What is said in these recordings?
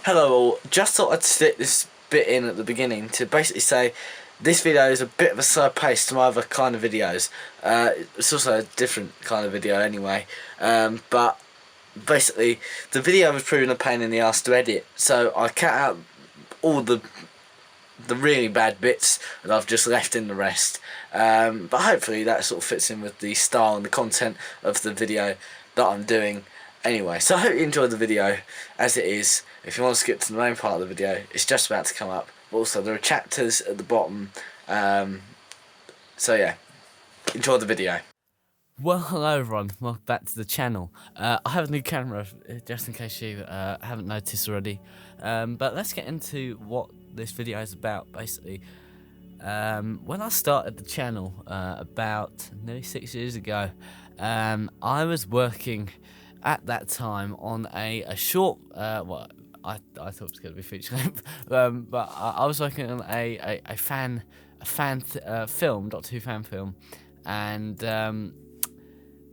Hello all, just thought I'd stick this bit in at the beginning to basically say this video is a bit of a slow pace to my other kind of videos. It's also a different kind of video anyway, but basically the video was proving a pain in the ass to edit, so I cut out all the really bad bits and I've just left in the rest. But hopefully that sort of fits in with the style and the content of the video that I'm doing anyway. So I hope you enjoyed the video as it is. If you want to skip to the main part of the video, it's just about to come up. But also there are chapters at the bottom. So yeah, enjoy the video. Well, hello everyone, welcome back to the channel. I have a new camera, just in case you haven't noticed already. But let's get into what this video is about, basically. When I started the channel about nearly 6 years ago, I was working at that time on a short, well, I thought it was going to be feature length, but I was working on a fan film, Doctor Who fan film, and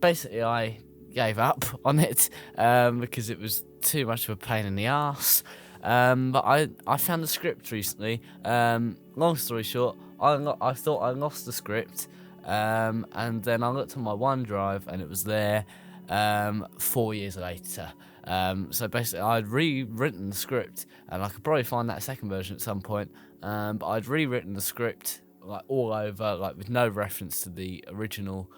basically I gave up on it because it was too much of a pain in the arse. But I found the script recently. Long story short, I thought I lost the script, and then I looked on my OneDrive and it was there 4 years later. So basically I'd rewritten the script, and I could probably find that second version at some point, but I'd rewritten the script like all over, like with no reference to the original,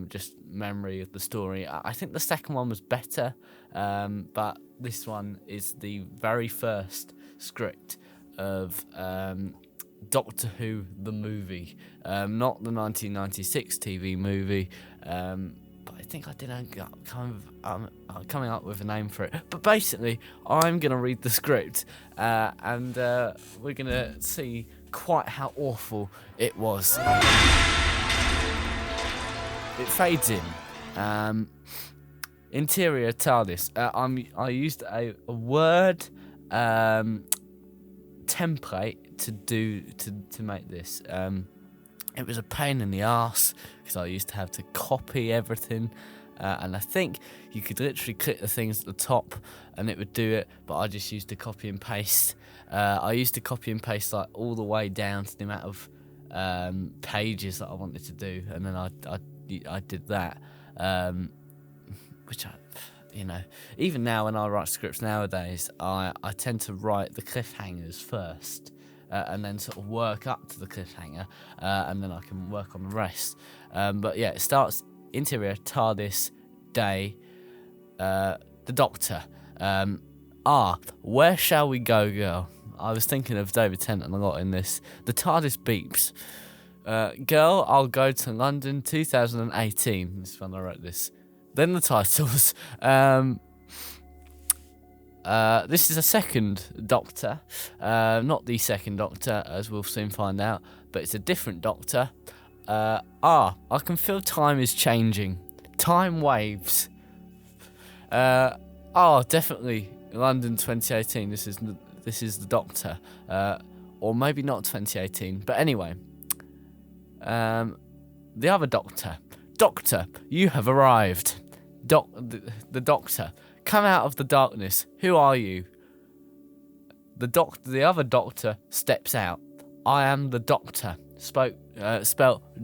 just memory of the story. I think the second one was better, but this one is the very first script of Doctor Who the movie, not the 1996 TV movie, but I think I did coming up with a name for it. But basically, I'm going to read the script, and we're going to see quite how awful it was. It fades in. Interior TARDIS. I used a word template to make this. It was a pain in the arse because I used to have to copy everything, and I think you could literally click the things at the top and it would do it, but I just used to copy and paste. I used to copy and paste like all the way down to the amount of pages that I wanted to do, and then I did that, which even now when I write scripts nowadays, I tend to write the cliffhangers first, and then sort of work up to the cliffhanger, and then I can work on the rest. But yeah, it starts interior TARDIS day. The Doctor. Where shall we go, girl? I was thinking of David Tennant a lot in this. The TARDIS beeps. Girl, I'll go to London 2018. This is when I wrote this. Then the titles. This is a second Doctor. Not the second Doctor, as we'll soon find out, but it's a different Doctor. I can feel time is changing. Time waves. Definitely London 2018. This is the Doctor. Or maybe not 2018, but anyway. The other Doctor. Doctor, you have arrived. The Doctor. Come out of the darkness. Who are you? The other Doctor steps out. I am the Doctor. Spelled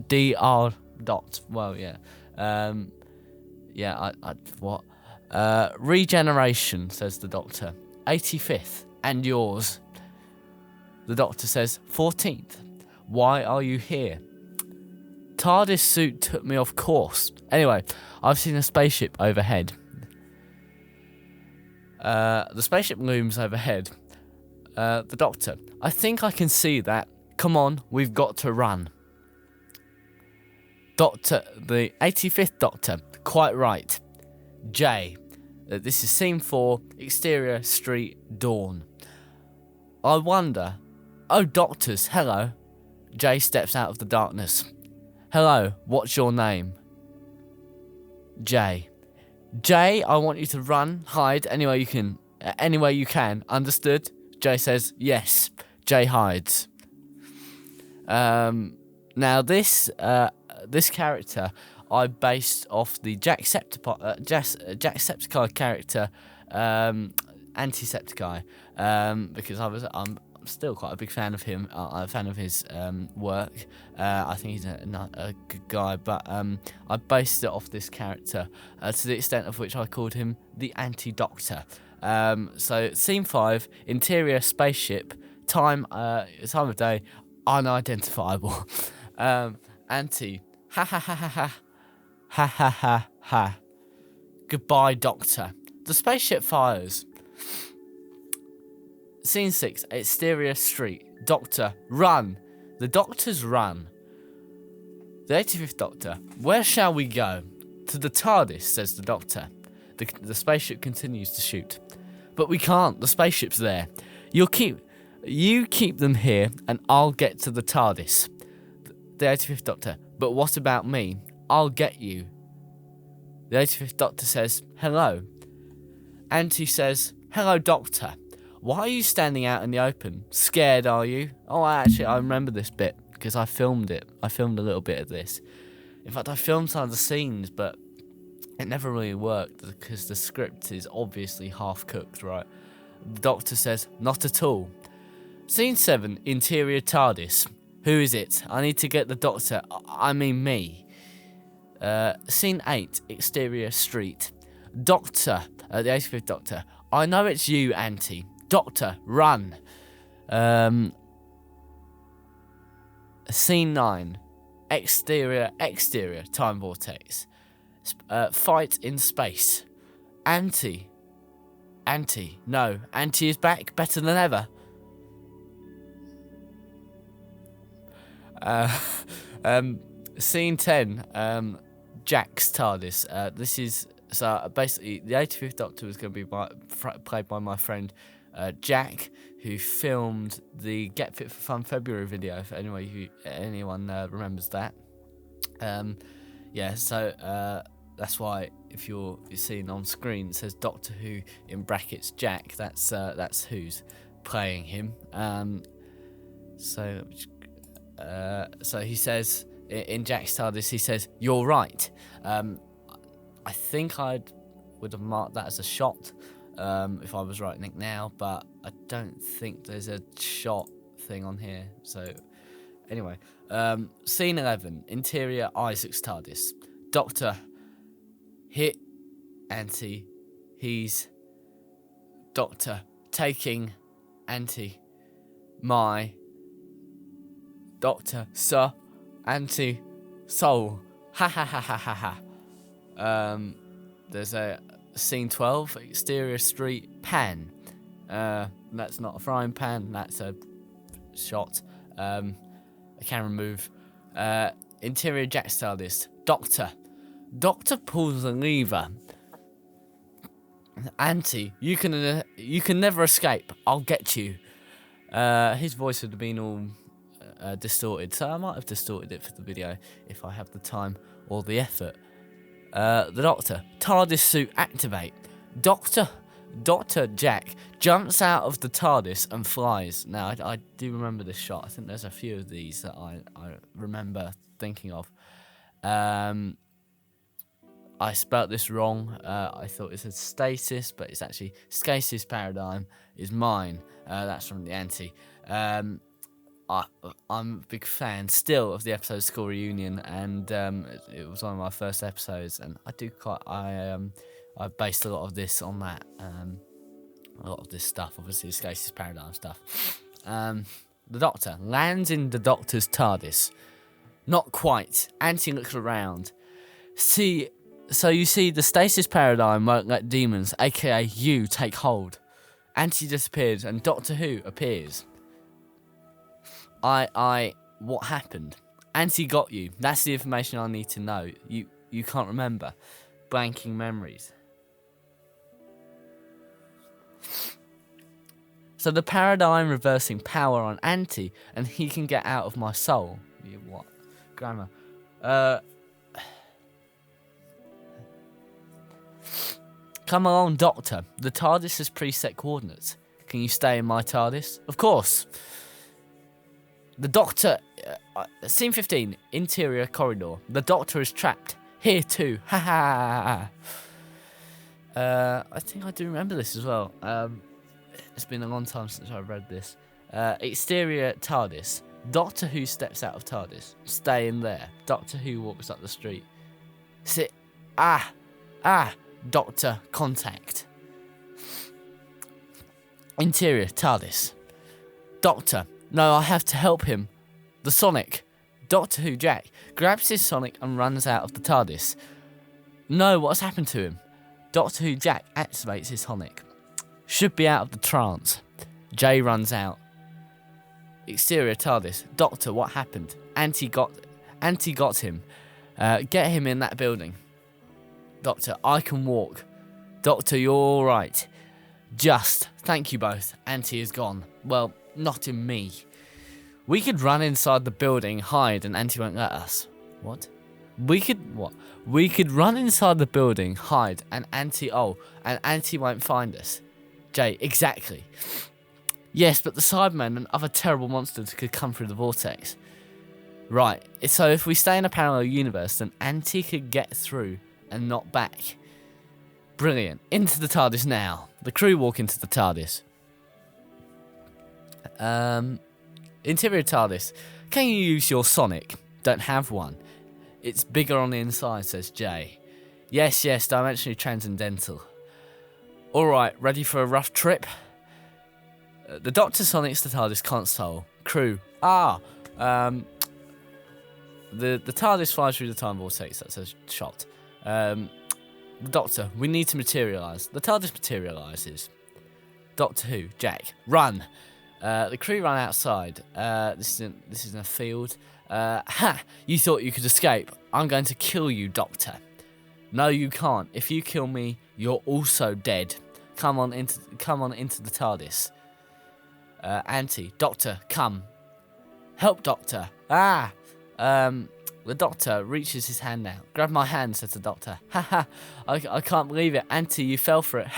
DR dot. Well, yeah. What? Regeneration, says the Doctor. 85th, and yours. The Doctor says, 14th. Why are you here? TARDIS suit took me off course. Anyway, I've seen a spaceship overhead. The spaceship looms overhead. The Doctor. I think I can see that. Come on, we've got to run. Doctor, the 85th Doctor. Quite right. J. This is scene 4, exterior street, dawn. I wonder. Oh, Doctors, hello. J steps out of the darkness. Hello, what's your name? J. J, I want you to run, hide, anywhere you can. Understood? J says, yes. J hides. Now this character I based off the Jacksepticeye character Antisepticeye, because I'm still quite a big fan of him. I'm a fan of his work. I think he's a good guy, but I based it off this character to the extent of which I called him the Anti-Doctor. So scene 5, interior spaceship, time of day unidentifiable. Anti, ha ha ha ha ha, ha ha ha ha. Goodbye, Doctor. The spaceship fires. Scene 6, exterior street. Doctor, run. The Doctors run. The 85th Doctor, where shall we go? To the TARDIS, says the Doctor. The spaceship continues to shoot. But we can't, the spaceship's there. You keep them here and I'll get to the TARDIS. The 85th Doctor, but what about me? I'll get you. The 85th Doctor says, hello. Anti says, hello, Doctor. Why are you standing out in the open? Scared, are you? Oh, actually, I remember this bit because I filmed it. I filmed a little bit of this. In fact, I filmed some of the scenes, but it never really worked because the script is obviously half-cooked, right? The Doctor says, not at all. Scene 7, interior TARDIS. Who is it? I need to get the Doctor. I mean me. Scene 8, exterior street. Doctor, the 85th Doctor. I know it's you, Auntie. Doctor, run. Scene 9, exterior time vortex. Fight in space. Auntie, no. Auntie is back, better than ever. Scene 10, Jack's TARDIS. This is so basically the 85th Doctor was going to be played by my friend Jack, who filmed the Get Fit for Fun February video. For anyone remembers that. So that's why if you're seeing on screen it says Doctor Who in brackets Jack. That's who's playing him. So he says in Jack's TARDIS, he says, "You're right." I think I would have marked that as a shot if I was writing it now, but I don't think there's a shot thing on here. So anyway, scene 11, interior Isaac's TARDIS. Doctor hit Auntie. He's Doctor taking Auntie. My Doctor, sir, Auntie, soul. Ha ha ha ha ha ha. There's a scene 12, exterior street, pan. That's not a frying pan, that's a shot. A camera move. Interior Jack's TARDIS. Doctor pulls the lever. Auntie, you can never escape. I'll get you. His voice would have been all distorted, so I might have distorted it for the video if I have the time or the effort. The Doctor, TARDIS suit activate. Doctor Jack jumps out of the TARDIS and flies. Now, I do remember this shot. I think there's a few of these that I remember thinking of. I spelt this wrong. I thought it said stasis, but it's actually stasis paradigm is mine. That's from the Anti. I'm a big fan still of the episode School Reunion, and it was one of my first episodes, and I based a lot of this on that. A lot of this stuff, obviously, Stasis Paradigm stuff. The Doctor lands in the Doctor's TARDIS. Not quite. Auntie looks around. So you see, the Stasis Paradigm won't let demons, aka you, take hold. Auntie disappears, and Doctor Who appears. What happened? Auntie got you. That's the information I need to know. You can't remember. Blanking memories. So the paradigm reversing power on Auntie, and he can get out of my soul. What? Grammar. Come along, Doctor. The TARDIS has preset coordinates. Can you stay in my TARDIS? Of course. The Doctor... scene 15. Interior corridor. The Doctor is trapped. Here too. Ha ha. I think I do remember this as well. It's been a long time since I read this. Exterior TARDIS. Doctor Who steps out of TARDIS. Stay in there. Doctor Who walks up the street. Sit. Doctor contact. Interior TARDIS. Doctor. No, I have to help him. The Sonic. Doctor Who Jack grabs his Sonic and runs out of the TARDIS. No, what's happened to him? Doctor Who Jack activates his Sonic. Should be out of the trance. Jay runs out. Exterior TARDIS. Doctor, what happened? Auntie got him. Get him in that building. Doctor, I can walk. Doctor, you're alright. Just, thank you both. Auntie is gone. Well, not in me. We could run inside the building, hide, and Auntie won't let us. What? We could run inside the building, hide, and Auntie won't find us. Jay, exactly. Yes, but the Cybermen and other terrible monsters could come through the vortex. Right, so if we stay in a parallel universe, then Auntie could get through and not back. Brilliant. Into the TARDIS now. The crew walk into the TARDIS. Interior TARDIS. Can you use your Sonic? Don't have one. It's bigger on the inside, says Jay. Yes, dimensionally transcendental. Alright, ready for a rough trip? The Doctor Sonic's the TARDIS console. Crew. The TARDIS flies through the time vortex. That's a shot. The Doctor, we need to materialise. The TARDIS materialises. Doctor Who, Jack, run. The crew run outside. This is in a field. You thought you could escape. I'm going to kill you, Doctor. No, you can't. If you kill me, you're also dead. Come on into the TARDIS. Auntie, Doctor, come. Help, Doctor. The Doctor reaches his hand out. Grab my hand, says the Doctor. I can't believe it. Auntie, you fell for it.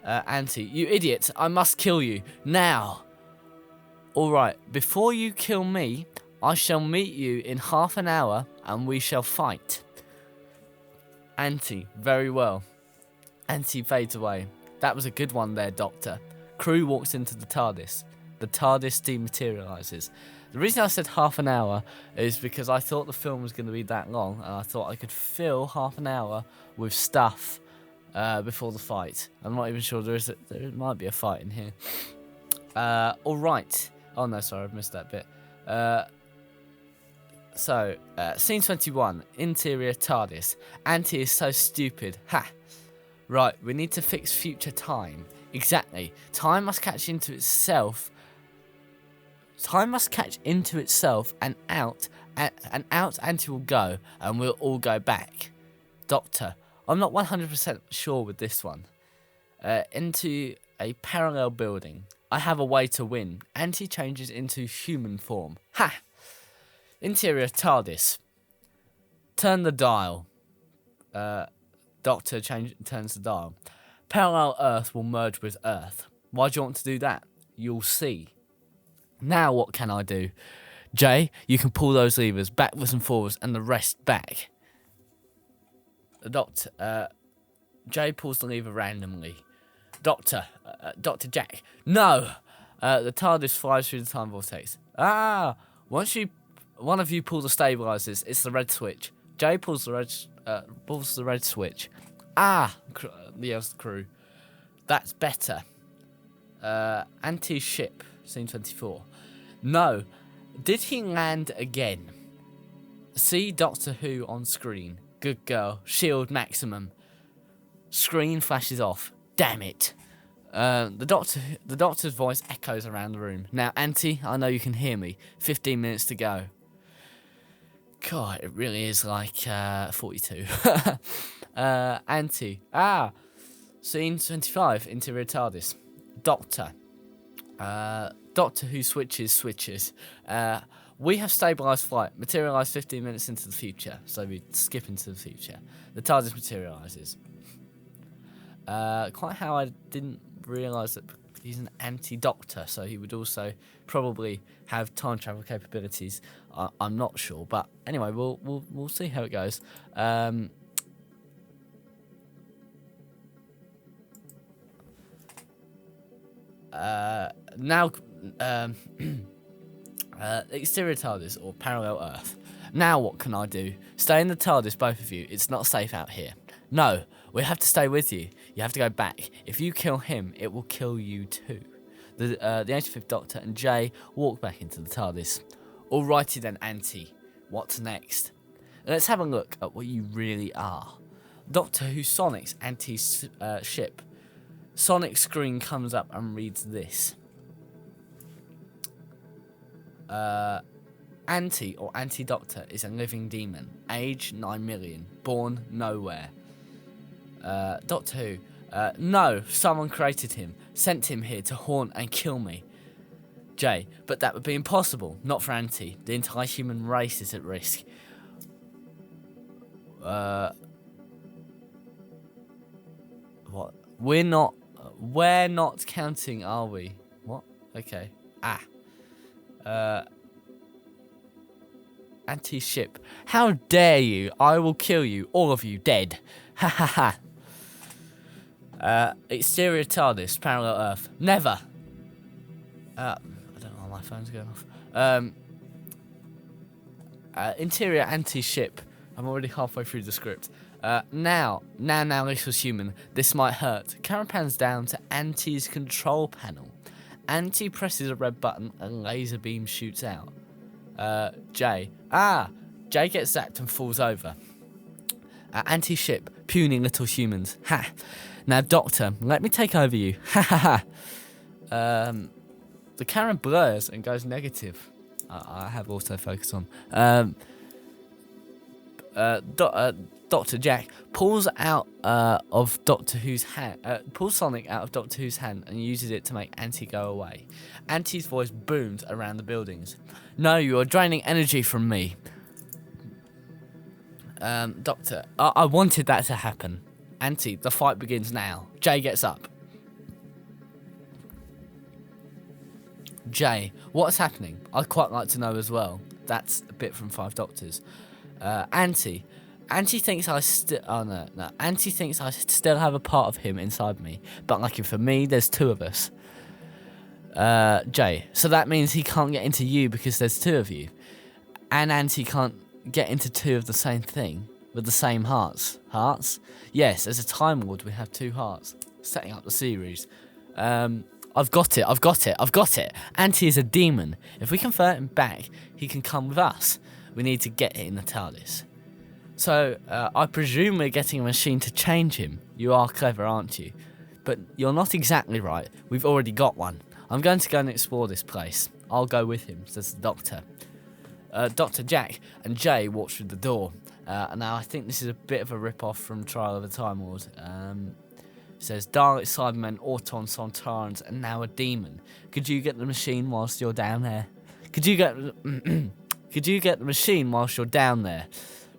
Auntie, you idiot. I must kill you. Now. Alright, before you kill me, I shall meet you in half an hour and we shall fight. Auntie, very well. Auntie fades away. That was a good one there, Doctor. Crew walks into the TARDIS. The TARDIS dematerialises. The reason I said half an hour is because I thought the film was going to be that long, and I thought I could fill half an hour with stuff before the fight. I'm not even sure there might be a fight in here. All right. Oh no, sorry, I've missed that bit. Scene 21, interior TARDIS. Auntie is so stupid. Right, we need to fix future time. Exactly. Time must catch into itself. Time must catch into itself and out Auntie will go, and we'll all go back. Doctor, I'm not 100% sure with this one. Into a parallel building. I have a way to win. Auntie changes into human form. Interior TARDIS. Turn the dial. Doctor turns the dial. Parallel Earth will merge with Earth. Why do you want to do that? You'll see. Now what can I do? Jay, you can pull those levers backwards and forwards and the rest back. The Doctor, Jay pulls the lever randomly. Dr. Jack, no! The TARDIS flies through the time vortex. Once one of you pull the stabilizers, it's the red switch. Jay pulls the red switch. Yells the crew. That's better. Anti-ship, scene 24. No. Did he land again? See Doctor Who on screen. Good girl. Shield maximum. Screen flashes off. Damn it. The doctor's voice echoes around the room. Now, Auntie, I know you can hear me. 15 minutes to go. God, it really is like 42. Auntie. Scene 25, interior TARDIS. Doctor. Doctor Who switches. We have stabilised flight. Materialise 15 minutes into the future. So we skip into the future. The TARDIS materialises. Quite how I didn't realise that he's an anti-doctor, so he would also probably have time travel capabilities. I'm not sure, but anyway, we'll see how it goes. Now, exterior TARDIS or parallel Earth. Now what can I do? Stay in the TARDIS, both of you. It's not safe out here. No, we have to stay with you. You have to go back. If you kill him, it will kill you too. The 85th Doctor and Jay walk back into the TARDIS. Alrighty then, Auntie. What's next? Let's have a look at what you really are. Doctor Who Sonic's Auntie's ship. Sonic's screen comes up and reads this. Auntie or Anti-Doctor is a living demon. Age 9 million. Born nowhere. Doctor Who. No, someone created him. Sent him here to haunt and kill me. Jay. But that would be impossible. Not for Auntie. The entire human race is at risk. What? We're not counting, are we? What? Okay. Anti-ship. How dare you? I will kill you. All of you. Dead. Ha ha ha. Exterior TARDIS. Parallel Earth. Never. I don't know why my phone's going off. Interior anti-ship. I'm already halfway through the script. Now, little human. This might hurt. Camera pans down to Auntie's control panel. Auntie presses a red button and laser beam shoots out. Jay. Jay gets zapped and falls over. Anti-ship. Puny little humans. Ha. Now, Doctor, let me take over you. Ha ha ha. The camera blurs and goes negative. I have autofocus on. Dr. Jack pulls out of Doctor Who's hand, pulls Sonic out of Doctor Who's hand and uses it to make Auntie go away. Auntie's voice booms around the buildings. No, you are draining energy from me. Doctor, I wanted that to happen. Auntie, the fight begins now. Jay gets up. Jay, what's happening? I'd quite like to know as well. That's a bit from Five Doctors. Auntie thinks I still. Oh no. Auntie thinks I still have a part of him inside me, but lucky for me, there's two of us. Jay, so that means he can't get into you because there's two of you, and Auntie can't get into two of the same thing with the same hearts. Hearts? Yes, as a Time Lord, we have two hearts. Setting up the series. I've got it. Auntie is a demon. If we convert him back, he can come with us. We need to get it in the TARDIS. So, I presume we're getting a machine to change him. You are clever, aren't you? But you're not exactly right. We've already got one. I'm going to go and explore this place. I'll go with him, says the Doctor. Dr. Jack and Jay walk through the door. Now, I think this is a bit of a rip-off from Trial of the Time Lord. It says, Dalek, Cybermen, Autons, Sontarans, and now a demon. Could you get the machine whilst you're down there? Could you get the machine whilst you're down there?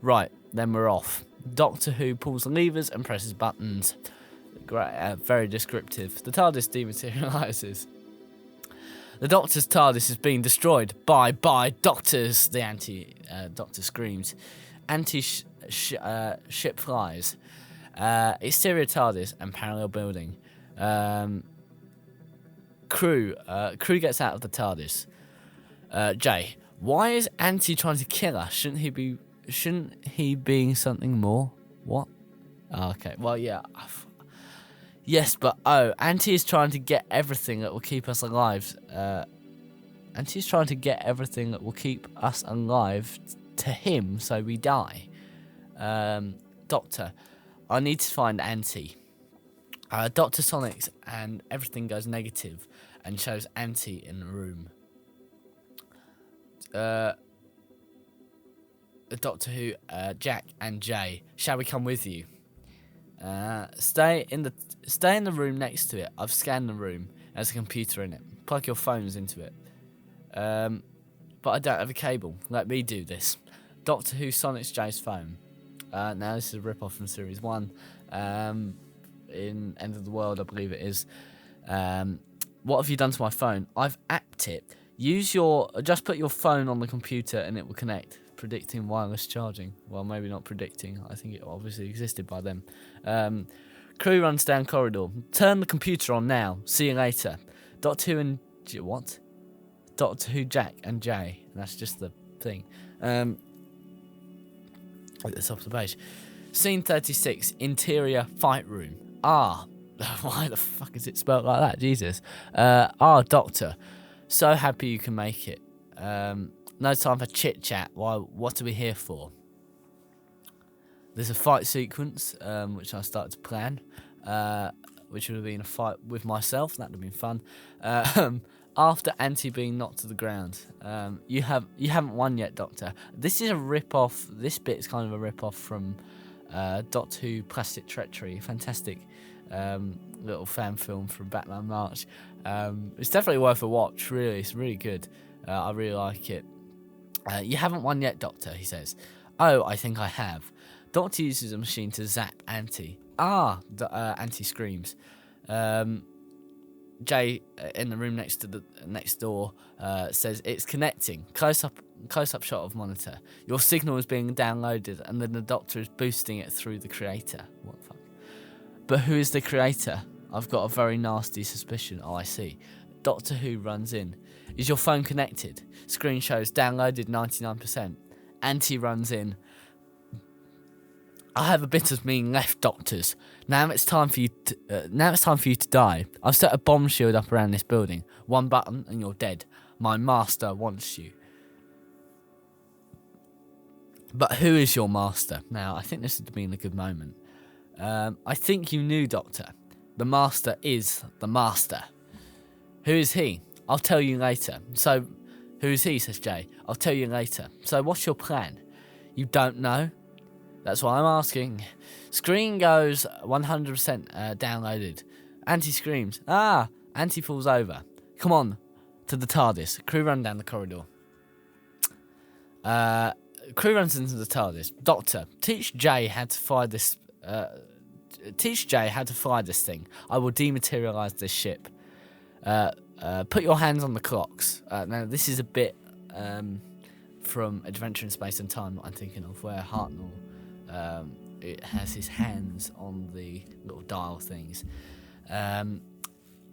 Right, then we're off. Doctor Who pulls the levers and presses buttons. Great, very descriptive. The TARDIS dematerializes. The Doctor's TARDIS is being destroyed. Bye, Doctors, the Doctor screams. Ship flies. Exterior TARDIS and parallel building. Crew gets out of the TARDIS. Jay, why is Auntie trying to kill us? Shouldn't he be something more? What? Oh, okay. Well, yeah. Yes, but Auntie is trying to get everything that will keep us alive. Auntie's trying to get everything that will keep us alive to him, so we die. Doctor, I need to find Auntie. Dr. Sonics and everything goes negative and shows Auntie in the room. Doctor Who, Jack and Jay, shall we come with you? Stay in the room next to it. I've scanned the room. There's a computer in it. Plug your phones into it. But I don't have a cable. Let me do this. Doctor Who Sonic's Jay's phone. Now this is a rip-off from Series 1. In End of the World, I believe it is. What have you done to my phone? I've apped it. Just put your phone on the computer and it will connect. Predicting wireless charging. Well, maybe not predicting. I think it obviously existed by then. Crew runs down corridor. Turn the computer on now. See you later. Doctor Who and what? Doctor Who Jack and Jay. That's just the thing. At the top of the page. Scene 36, interior fight room. Why the fuck is it spelled like that? Jesus. Doctor. So happy you can make it. No time for chit chat. What are we here for? There's a fight sequence, which I started to plan, which would have been a fight with myself. That would have been fun. After Auntie being knocked to the ground, you haven't won yet, Doctor. This is a rip-off. This bit is kind of a rip-off from Doctor Who Plastic Treachery. Fantastic little fan film from Batman March. It's definitely worth a watch. Really, it's really good. I really like it. You haven't won yet, Doctor, he says. Oh, I think I have. Doctor uses a machine to zap Auntie. Auntie screams. Jay in the room next door says it's connecting. Close up shot of monitor. Your signal is being downloaded, and then the Doctor is boosting it through the creator. What the fuck? But who is the creator? I've got a very nasty suspicion. Oh, I see. Doctor Who runs in. Is your phone connected? Screen shows downloaded 99%. Auntie runs in. I have a bit of me left, Doctors. Now it's time for you to die. I've set a bomb shield up around this building. One button and you're dead. My master wants you. But who is your master? Now, I think this would have been a good moment. I think you knew, Doctor. The master is the master. Who is he? I'll tell you later. So, who is he, says Jay. I'll tell you later. So, what's your plan? You don't know? That's why I'm asking. Screen goes 100% downloaded. Auntie screams. Auntie falls over. Come on, to the TARDIS. Crew run down the corridor. Crew runs into the TARDIS. Doctor, teach Jay how to fire this. Teach Jay how to fire this thing. I will dematerialize this ship. Put your hands on the clocks. Now, this is a bit from Adventure in Space and Time that I'm thinking of, where Hartnell it has his hands on the little dial things.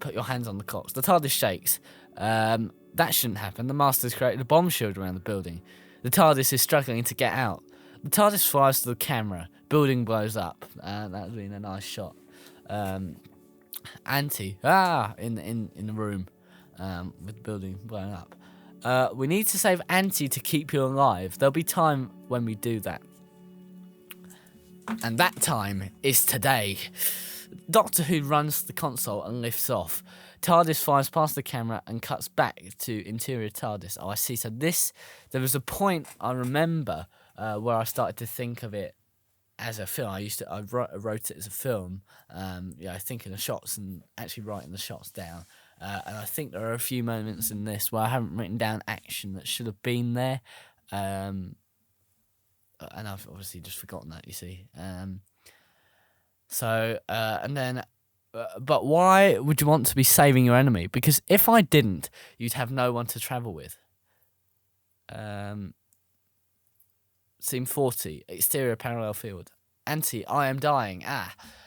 Put your hands on the clocks. The TARDIS shakes. That shouldn't happen. The Master's created a bomb shield around the building. The TARDIS is struggling to get out. The TARDIS flies to the camera. Building blows up. That would have been a nice shot. Auntie, in the room, with the building blown up. We need to save Auntie to keep you alive. There'll be time when we do that. And that time is today. Doctor Who runs the console and lifts off. TARDIS flies past the camera and cuts back to interior TARDIS. Oh, I see. So there was a point I remember where I started to think of it as a film. I wrote it as a film, thinking of shots and actually writing the shots down. And I think there are a few moments in this where I haven't written down action that should have been there. And I've obviously just forgotten that, you see. But why would you want to be saving your enemy? Because if I didn't, you'd have no one to travel with. Scene 40, exterior parallel field. Auntie, I am dying.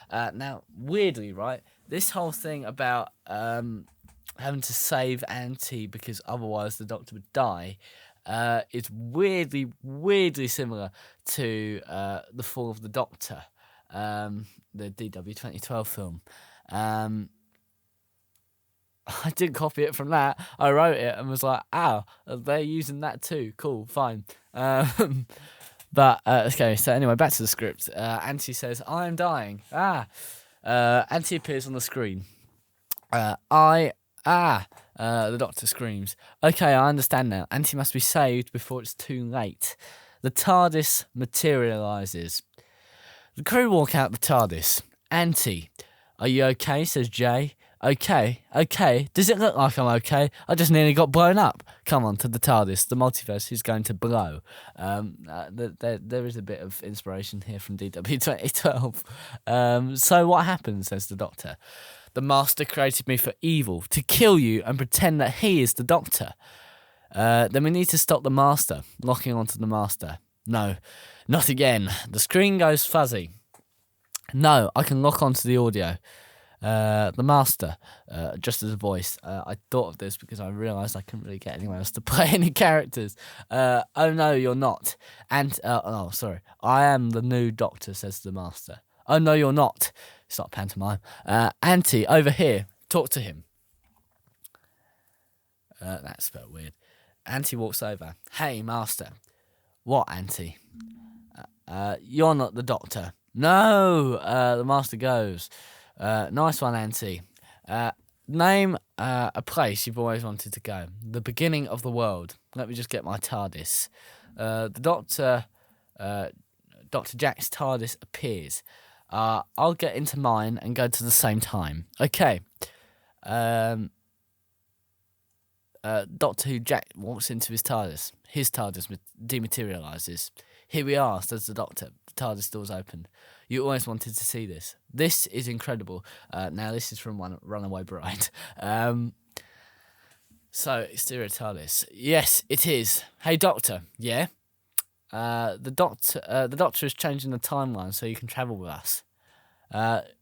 Now, weirdly, right, this whole thing about having to save Auntie because otherwise the Doctor would die is weirdly similar to The Fall of the Doctor, the DW 2012 film. I didn't copy it from that. I wrote it and was like, they're using that too. Cool, fine. Okay, so anyway, back to the script. Auntie says, I am dying. Auntie appears on the screen. The Doctor screams. Okay, I understand now. Auntie must be saved before it's too late. The TARDIS materialises. The crew walk out the TARDIS. Auntie, are you okay? Says Jay. Okay. Does it look like I'm okay? I just nearly got blown up. Come on, to the TARDIS. The multiverse is going to blow. There is a bit of inspiration here from DW 2012. So what happens, says the Doctor. The Master created me for evil, to kill you and pretend that he is the Doctor. Then we need to stop the Master, locking onto the Master. No, not again. The screen goes fuzzy. No, I can lock onto the audio. The Master, just as a voice. I thought of this because I realised I couldn't really get anyone else to play any characters. Oh no, you're not. And sorry, I am the new Doctor, says the Master. Oh no, you're not. It's not pantomime. Auntie, over here, talk to him. That's spelled weird. Auntie walks over. Hey, Master. What, Auntie? You're not the Doctor. No, the Master goes. Nice one, Auntie. Name a place you've always wanted to go. The beginning of the world. Let me just get my TARDIS. The Doctor, Dr. Jack's TARDIS appears. I'll get into mine and go to the same time. Okay. Doctor Who Jack walks into his TARDIS. His TARDIS dematerialises. Here we are, says the Doctor. The TARDIS doors open. You always wanted to see this. This is incredible. Now, this is from Runaway Bride. So, exterior TARDIS. Yes, it is. Hey, Doctor. Yeah? The Doctor is changing the timeline so you can travel with us.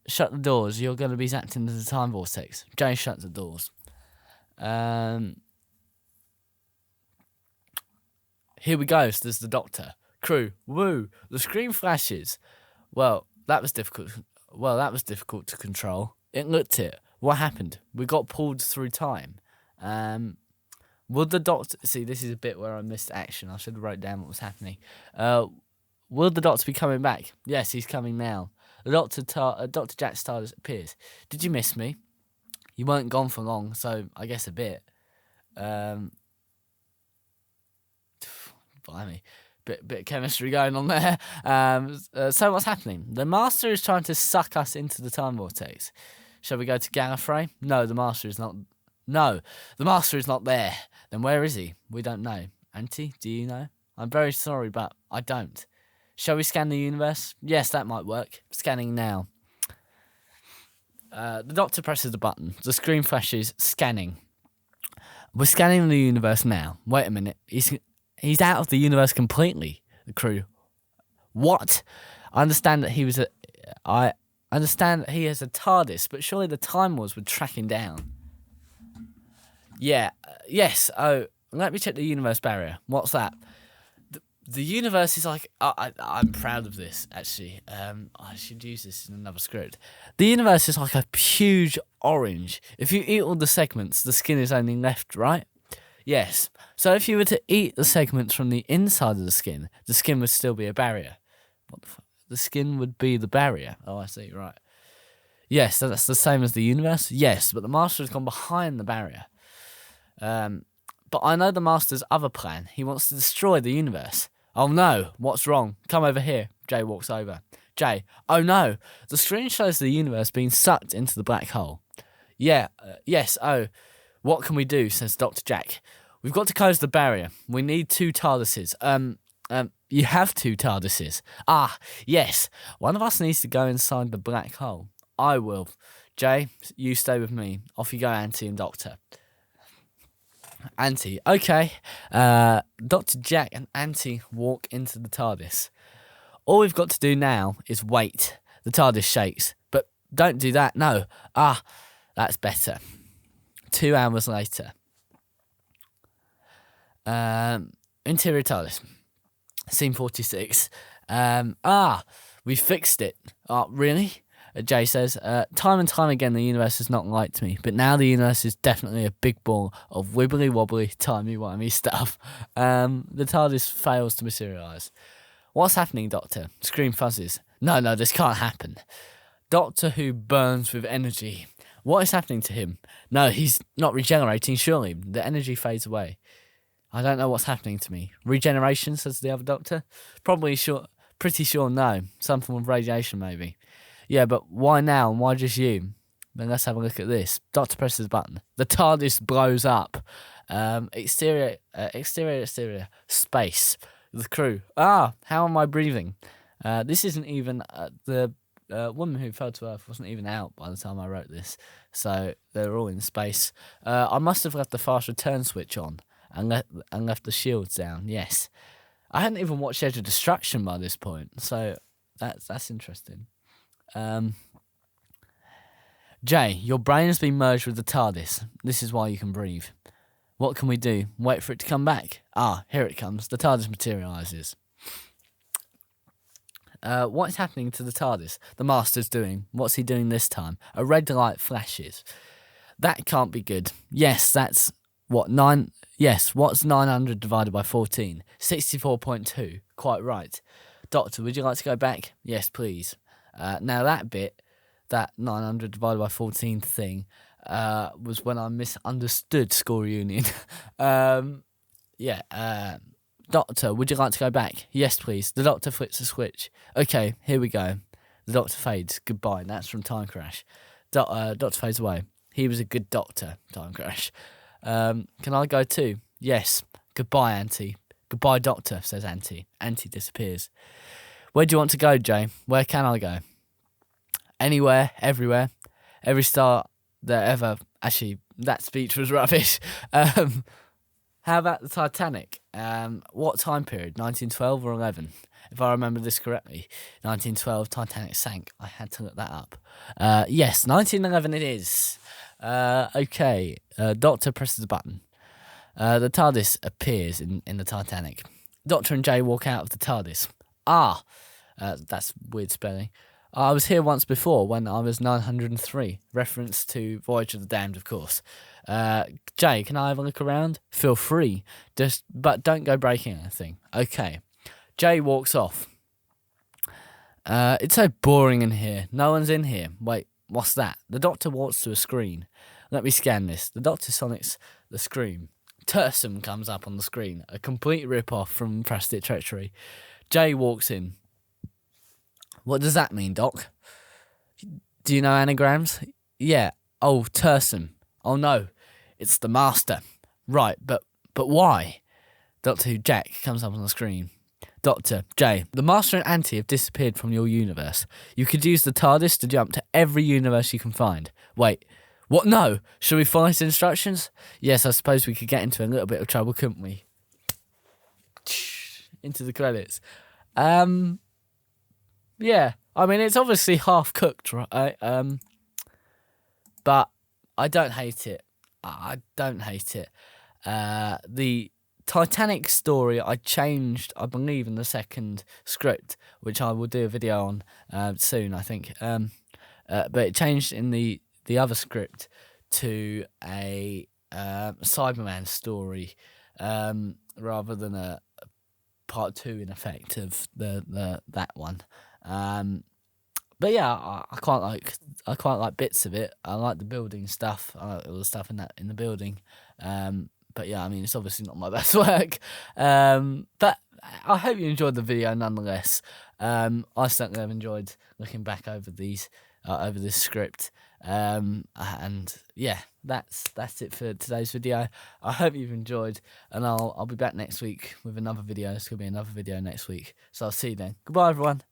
Shut the doors. You're going to be zapped into the time vortex. Jay shuts the doors. Here we go, says the Doctor. Crew, woo! The screen flashes. Well, that was difficult to control. It looked it. What happened? We got pulled through time. Would the Doctor... See, this is a bit where I missed action. I should have wrote down what was happening. Will the Doctor be coming back? Yes, he's coming now. The Dr. Jack's TARDIS appears. Did you miss me? You weren't gone for long, so I guess a bit. Blimey. Bit of chemistry going on there. So what's happening? The Master is trying to suck us into the time vortex. Shall we go to Gallifrey? No, the Master is not... No, the Master is not there. Then where is he? We don't know. Auntie, do you know? I'm very sorry, but I don't. Shall we scan the universe? Yes, that might work. Scanning now. The Doctor presses the button. The screen flashes. Scanning. We're scanning the universe now. Wait a minute. He's out of the universe completely. The crew. What? I understand that he has a TARDIS, but surely the Time Wars would track him down. Yeah. Yes. Oh, let me check the universe barrier. What's that? The universe is like... I'm proud of this, actually. I should use this in another script. The universe is like a huge orange. If you eat all the segments, the skin is only left, right? Yes. So if you were to eat the segments from the inside of the skin would still be a barrier. What the fuck? The skin would be the barrier. Oh, I see, right. Yes, so that's the same as the universe? Yes, but the Master has gone behind the barrier. But I know the Master's other plan. He wants to destroy the universe. Oh no, what's wrong? Come over here. Jay walks over. Jay, oh no, the screen shows the universe being sucked into the black hole. Yes, oh, what can we do, says Dr. Jack. We've got to close the barrier. We need 2 TARDISes. You have 2 TARDISes. Ah, yes, one of us needs to go inside the black hole. I will. Jay, you stay with me. Off you go, Auntie and Doctor. Auntie, okay. Dr. Jack and Auntie walk into the TARDIS. All we've got to do now is wait. The TARDIS shakes. But don't do that, no. Ah, that's better. 2 hours later. Interior TARDIS. Scene 46. We fixed it. Oh, really? Jay says, time and time again the universe has not liked me, but now the universe is definitely a big ball of wibbly wobbly, timey-wimey stuff. The TARDIS fails to materialise. What's happening, Doctor? Screen fuzzes. No, this can't happen. Doctor Who burns with energy. What is happening to him? No, he's not regenerating, surely. The energy fades away. I don't know what's happening to me. Regeneration, says the other Doctor. Pretty sure no. Something with radiation, maybe. Yeah, but why now and why just you? Then let's have a look at this. Doctor presses the button. The TARDIS blows up. Exterior. Space. The crew. How am I breathing? This isn't even... the woman who fell to Earth wasn't even out by the time I wrote this. So they're all in space. I must have left the fast return switch on and left the shields down. Yes. I hadn't even watched Edge of Destruction by this point. So that's interesting. Jay, your brain has been merged with the TARDIS. This is why you can breathe. What can we do? Wait for it to come back. Ah, here it comes. The TARDIS materialises. What is happening to the TARDIS? The Master's doing. What's he doing this time? A red light flashes. That can't be good. Yes, that's what 9. Yes, what's 900 divided by 14? 64.2. Quite right. Doctor, would you like to go back? Yes, please. Now that bit, that 900 divided by 14 thing, was when I misunderstood school reunion. Doctor, would you like to go back? Yes, please. The Doctor flips a switch. Okay, here we go. The Doctor fades. Goodbye. That's from Time Crash. Doctor fades away. He was a good Doctor. Time Crash. Can I go too? Yes. Goodbye, Auntie. Goodbye, Doctor, says Auntie. Auntie disappears. Where do you want to go, Jay? Where can I go? Anywhere, everywhere. Every star that ever... Actually, that speech was rubbish. How about the Titanic? What time period? 1912 or 11? If I remember this correctly. 1912, Titanic sank. I had to look that up. Yes, 1911 it is. Okay, Doctor presses a button. The TARDIS appears in the Titanic. Doctor and Jay walk out of the TARDIS. That's weird spelling. I was here once before when I was 903. Reference to Voyage of the Damned, of course. Jay, can I have a look around? Feel free. But don't go breaking anything. Okay. Jay walks off. It's so boring in here. No one's in here. Wait, what's that? The Doctor walks to a screen. Let me scan this. The Doctor sonics the screen. Tursum comes up on the screen. A complete rip-off from Plastic Treachery. Jay walks in. What does that mean, Doc? Do you know anagrams? Yeah. Oh, Tursum. Oh no, it's the Master. Right, but why? Doctor Who Jack comes up on the screen. Doctor, Jay, the Master and Auntie have disappeared from your universe. You could use the TARDIS to jump to every universe you can find. Wait, what? No. Should we follow his instructions? Yes, I suppose we could get into a little bit of trouble, couldn't we? Into the credits. Yeah, I mean, it's obviously half-cooked, right? But I don't hate it. I don't hate it. The Titanic story I changed, I believe, in the second script, which I will do a video on soon, I think. But it changed in the other script to a Cyberman story rather than a part 2, in effect, of that one. But yeah, I quite like bits of it. I like the building stuff. I like all the stuff in the building. But yeah, I mean, it's obviously not my best work. But I hope you enjoyed the video nonetheless. I certainly have enjoyed looking back over over this script. And yeah, that's it for today's video. I hope you've enjoyed, and I'll be back next week with another video. There's gonna be another video next week, so I'll see you then. Goodbye, everyone.